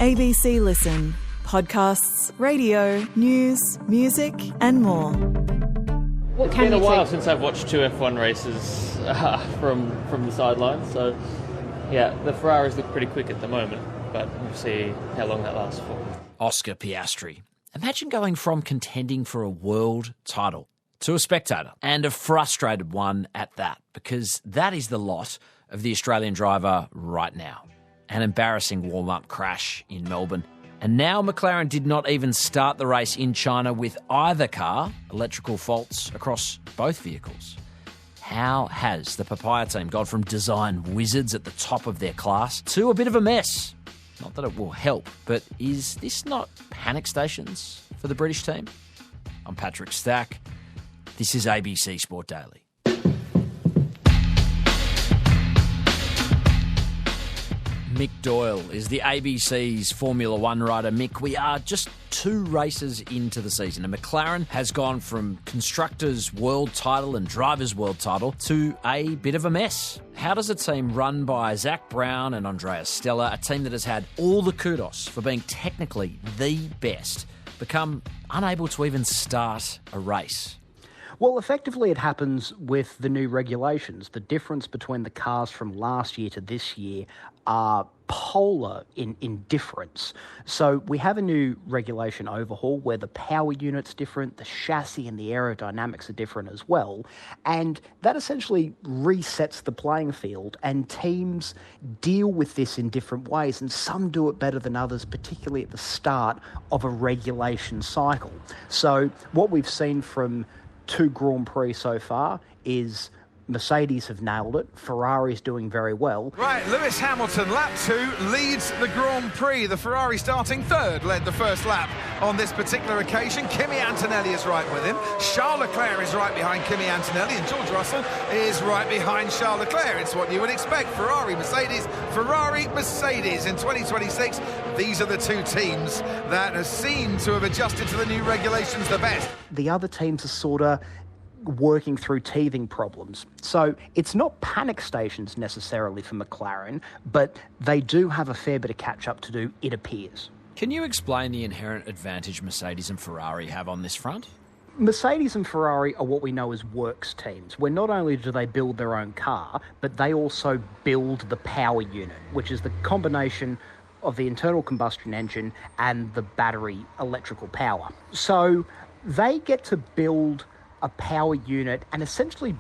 ABC Listen. Podcasts, radio, news, music and more. It's been a while since I've watched two F1 races from the sidelines, so yeah, the Ferraris look pretty quick at the moment, but we'll see how long that lasts for. Oscar Piastri. Imagine going from contending for a world title to a spectator, and a frustrated one at that, because that is the lot of the Australian driver right now. An embarrassing warm-up crash in Melbourne. And now McLaren did not even start the race in China with either car, electrical faults across both vehicles. How has the papaya team gone from design wizards at the top of their class to a bit of a mess? Not that it will help, but is this not panic stations for the British team? I'm Patrick Stack. This is ABC Sport Daily. Mick Doyle is the ABC's Formula One rider. Mick, we are just 2 races into the season, and McLaren has gone from Constructors' World title and Drivers' World title to a bit of a mess. How does a team run by Zach Brown and Andrea Stella, a team that has had all the kudos for being technically the best, become unable to even start a race? Well, effectively it happens with the new regulations. The difference between the cars from last year to this year are polar in difference. So we have a new regulation overhaul where the power unit's different, the chassis and the aerodynamics are different as well. And that essentially resets the playing field, and teams deal with this in different ways, and some do it better than others, particularly at the start of a regulation cycle. So what we've seen from 2 Grand Prix so far is Mercedes have nailed it. Ferrari's doing very well. Right, Lewis Hamilton, lap 2, leads the Grand Prix. The Ferrari starting 3rd led the first lap on this particular occasion. Kimi Antonelli is right with him. Charles Leclerc is right behind Kimi Antonelli, and George Russell is right behind Charles Leclerc. It's what you would expect. Ferrari, Mercedes in 2026. These are the 2 teams that seem to have adjusted to the new regulations the best. The other teams are sort of working through teething problems. So it's not panic stations necessarily for McLaren, but they do have a fair bit of catch-up to do, it appears. Can you explain the inherent advantage Mercedes and Ferrari have on this front? Mercedes and Ferrari are what we know as works teams, where not only do they build their own car, but they also build the power unit, which is the combination of the internal combustion engine and the battery electrical power. So they get to build a power unit and essentially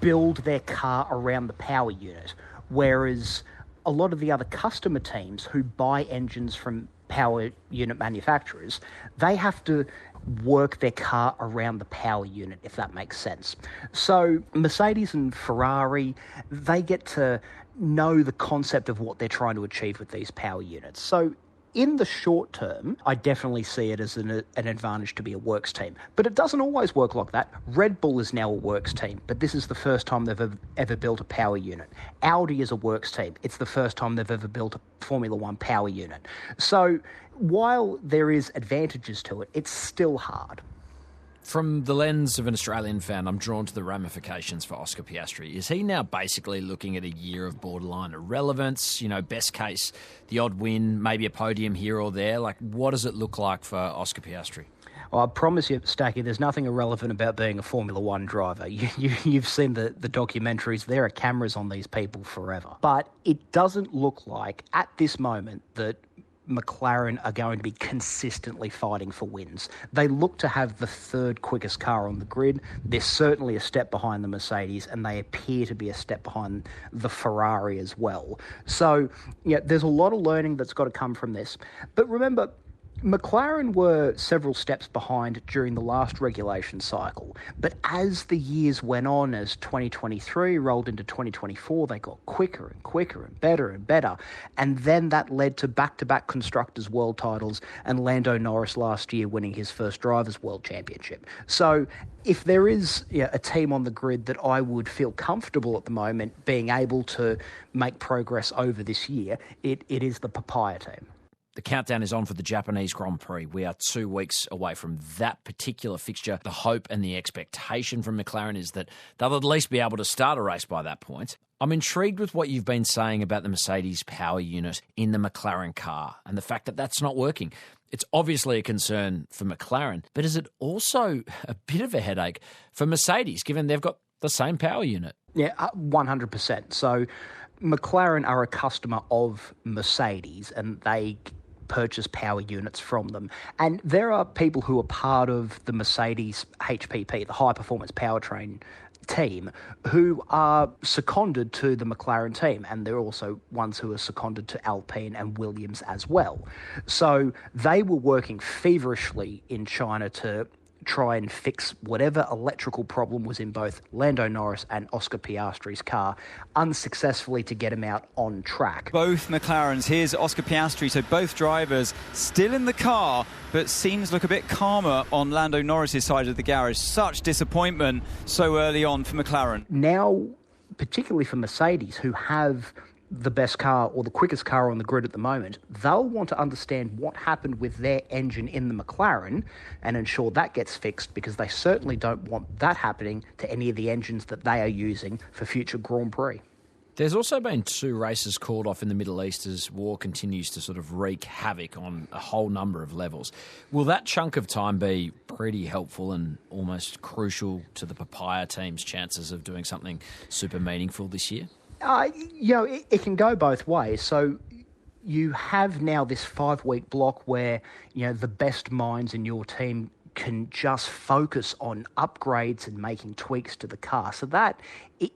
build their car around the power unit, whereas a lot of the other customer teams who buy engines from power unit manufacturers, they have to work their car around the power unit, if that makes sense. So Mercedes and Ferrari, they get to know the concept of what they're trying to achieve with these power units. So in the short term, I definitely see it as an advantage to be a works team. But it doesn't always work like that. Red Bull is now a works team, but this is the first time they've ever built a power unit. Audi is a works team. It's the first time they've ever built a Formula One power unit. So while there is advantages to it, it's still hard. From the lens of an Australian fan, I'm drawn to the ramifications for Oscar Piastri. Is he now basically looking at a year of borderline irrelevance? You know, best case, the odd win, maybe a podium here or there. Like, what does it look like for Oscar Piastri? Well, I promise you, Stacky, there's nothing irrelevant about being a Formula One driver. You've seen the documentaries. There are cameras on these people forever. But it doesn't look like, at this moment, that McLaren are going to be consistently fighting for wins. They look to have the 3rd quickest car on the grid. They're certainly a step behind the Mercedes, and they appear to be a step behind the Ferrari as well. So, yeah, there's a lot of learning that's got to come from this. But remember, McLaren were several steps behind during the last regulation cycle, but as the years went on, as 2023 rolled into 2024, they got quicker and quicker and better, and then that led to back-to-back Constructors' World titles and Lando Norris last year winning his first Drivers' World Championship. So if there is a team on the grid that I would feel comfortable at the moment being able to make progress over this year, it is the papaya team. The countdown is on for the Japanese Grand Prix. We are 2 weeks away from that particular fixture. The hope and the expectation from McLaren is that they'll at least be able to start a race by that point. I'm intrigued with what you've been saying about the Mercedes power unit in the McLaren car and the fact that that's not working. It's obviously a concern for McLaren, but is it also a bit of a headache for Mercedes, given they've got the same power unit? Yeah, 100%. So McLaren are a customer of Mercedes and they purchase power units from them. And there are people who are part of the Mercedes HPP, the High Performance Powertrain team, who are seconded to the McLaren team, and they're also ones who are seconded to Alpine and Williams as well. So they were working feverishly in China to try and fix whatever electrical problem was in both Lando Norris and Oscar Piastri's car, unsuccessfully to get him out on track. Both McLarens, here's Oscar Piastri, so both drivers still in the car, but seems look a bit calmer on Lando Norris's side of the garage. Such disappointment so early on for McLaren. Now, particularly for Mercedes, who have the best car or the quickest car on the grid at the moment, they'll want to understand what happened with their engine in the McLaren and ensure that gets fixed, because they certainly don't want that happening to any of the engines that they are using for future Grand Prix. There's also been 2 races called off in the Middle East as war continues to sort of wreak havoc on a whole number of levels. Will that chunk of time be pretty helpful and almost crucial to the Papaya team's chances of doing something super meaningful this year? It can go both ways. So you have now this 5-week block where, the best minds in your team can just focus on upgrades and making tweaks to the car. So that,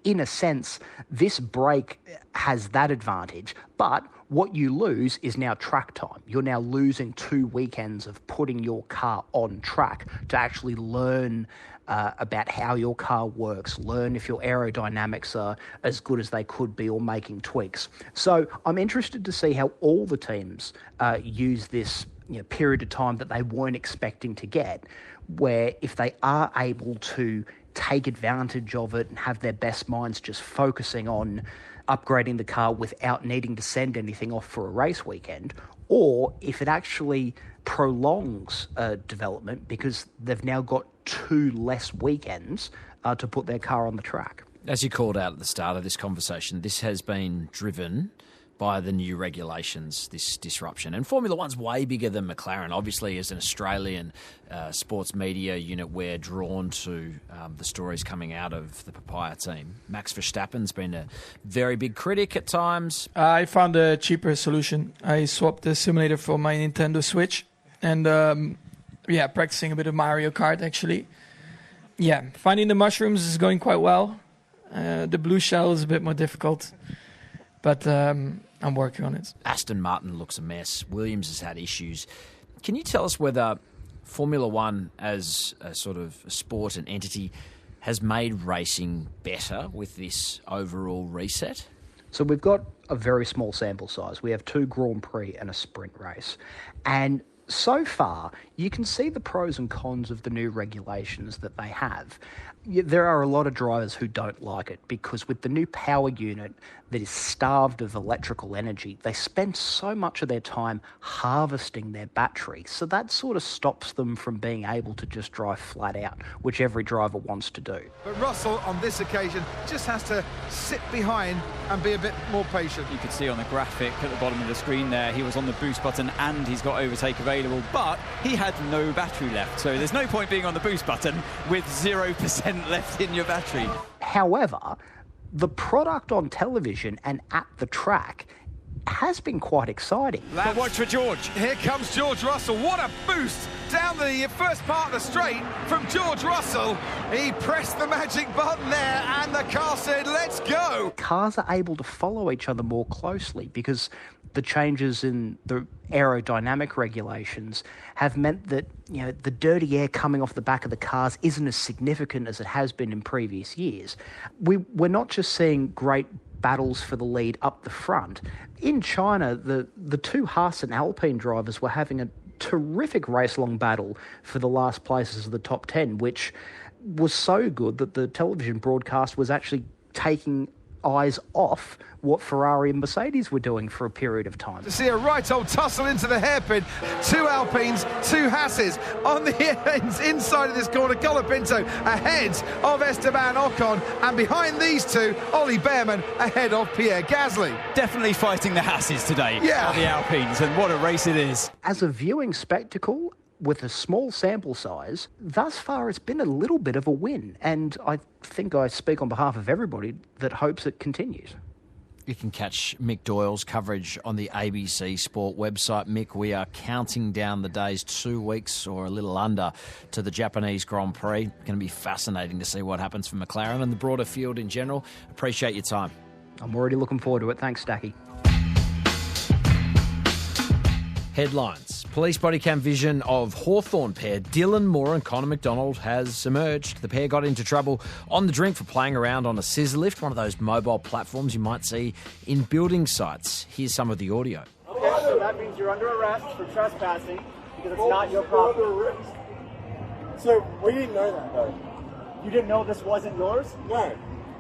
in a sense, this break has that advantage. But what you lose is now track time. You're now losing 2 weekends of putting your car on track to actually learn about how your car works, learn if your aerodynamics are as good as they could be or making tweaks. So I'm interested to see how all the teams use this period of time that they weren't expecting to get, where if they are able to take advantage of it and have their best minds just focusing on upgrading the car without needing to send anything off for a race weekend, or if it actually prolongs development because they've now got 2 less weekends to put their car on the track. As you called out at the start of this conversation, this has been driven by the new regulations, this disruption. And Formula One's way bigger than McLaren. Obviously, as an Australian sports media unit, we're drawn to the stories coming out of the Papaya team. Max Verstappen's been a very big critic at times. I found a cheaper solution. I swapped the simulator for my Nintendo Switch and, practicing a bit of Mario Kart, actually. Yeah, finding the mushrooms is going quite well. The blue shell is a bit more difficult, but I'm working on it. Aston Martin looks a mess. Williams has had issues. Can you tell us whether Formula One as a sort of sport and entity has made racing better with this overall reset? So we've got a very small sample size. We have 2 Grand Prix and a sprint race. And so far, you can see the pros and cons of the new regulations that they have. There are a lot of drivers who don't like it because with the new power unit that is starved of electrical energy, they spend so much of their time harvesting their battery. So that sort of stops them from being able to just drive flat out, which every driver wants to do. But Russell, on this occasion, just has to sit behind and be a bit more patient. You could see on the graphic at the bottom of the screen there, he was on the boost button and he's got overtake available, but he had no battery left. So there's no point being on the boost button with 0% left in your battery. However, the product on television and at the track has been quite exciting. But watch for George. Here comes George Russell. What a boost down the first part of the straight from George Russell. He pressed the magic button there and the car said, let's go. Cars are able to follow each other more closely because the changes in the aerodynamic regulations have meant that, the dirty air coming off the back of the cars isn't as significant as it has been in previous years. We're not just seeing great battles for the lead up the front. In China, the 2 Haas and Alpine drivers were having a terrific race-long battle for the last places of the top 10, which was so good that the television broadcast was actually taking eyes off what Ferrari and Mercedes were doing for a period of time. To see a right old tussle into the hairpin. 2 Alpines, 2 Hasses on the inside of this corner. Colapinto ahead of Esteban Ocon, and behind these two, Ollie Behrman ahead of Pierre Gasly. Definitely fighting the Hasses today, Yeah. the Alpines, and what a race it is. As a viewing spectacle, with a small sample size, thus far it's been a little bit of a win, and I think I speak on behalf of everybody that hopes it continues. You can catch Mick Doyle's coverage on the ABC Sport website. Mick, we are counting down the days, 2 weeks or a little under, to the Japanese Grand Prix. Going to be fascinating to see what happens for McLaren and the broader field in general. Appreciate your time. I'm already looking forward to it. Thanks, Stacky. Headlines. Police body cam vision of Hawthorn pair Dylan Moore and Connor McDonald has emerged. The pair got into trouble on the drink for playing around on a scissor lift, one of those mobile platforms you might see in building sites. Here's some of the audio. Okay, so that means you're under arrest for trespassing because it's not your property. So we didn't know that though. You didn't know this wasn't yours? No.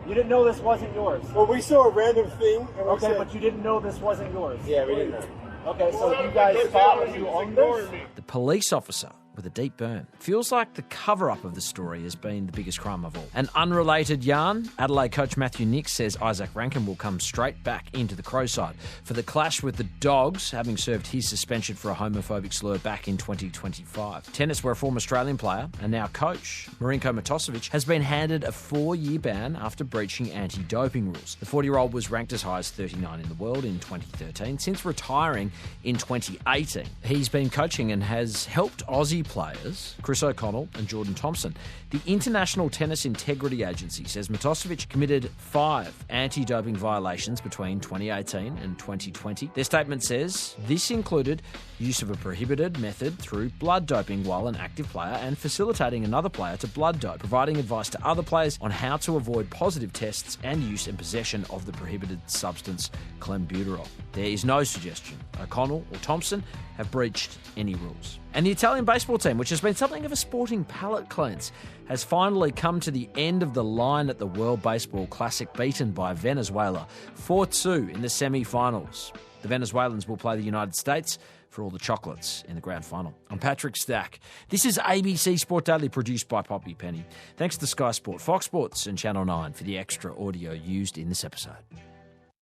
You didn't know this wasn't yours? Well, we saw a random thing and we Okay, said, but you didn't know this wasn't yours? yeah, we didn't know. Okay, so you guys thought you owned this? The police officer with a deep burn. Feels like the cover-up of the story has been the biggest crime of all. An unrelated yarn, Adelaide coach Matthew Nix says Isaac Rankin will come straight back into the Crow side for the clash with the Dogs, having served his suspension for a homophobic slur back in 2025. Tennis, where a former Australian player and now coach, Marinko Matosevic, has been handed a 4-year ban after breaching anti-doping rules. The 40-year-old was ranked as high as 39 in the world in 2013. Since retiring in 2018, he's been coaching and has helped Aussie players Chris O'Connell and Jordan Thompson. The International Tennis Integrity Agency says Matosevic committed 5 anti-doping violations between 2018 and 2020. Their statement says this included use of a prohibited method through blood doping while an active player and facilitating another player to blood dope, providing advice to other players on how to avoid positive tests and use and possession of the prohibited substance clenbuterol. There is no suggestion O'Connell or Thompson have breached any rules. And the Italian baseball team, which has been something of a sporting palate cleanse, has finally come to the end of the line at the World Baseball Classic, beaten by Venezuela 4-2 in the semi-finals. The Venezuelans will play the United States for all the chocolates in the grand final. I'm Patrick Stack. This is ABC Sport Daily, produced by Poppy Penny. Thanks to Sky Sport, Fox Sports and Channel 9 for the extra audio used in this episode.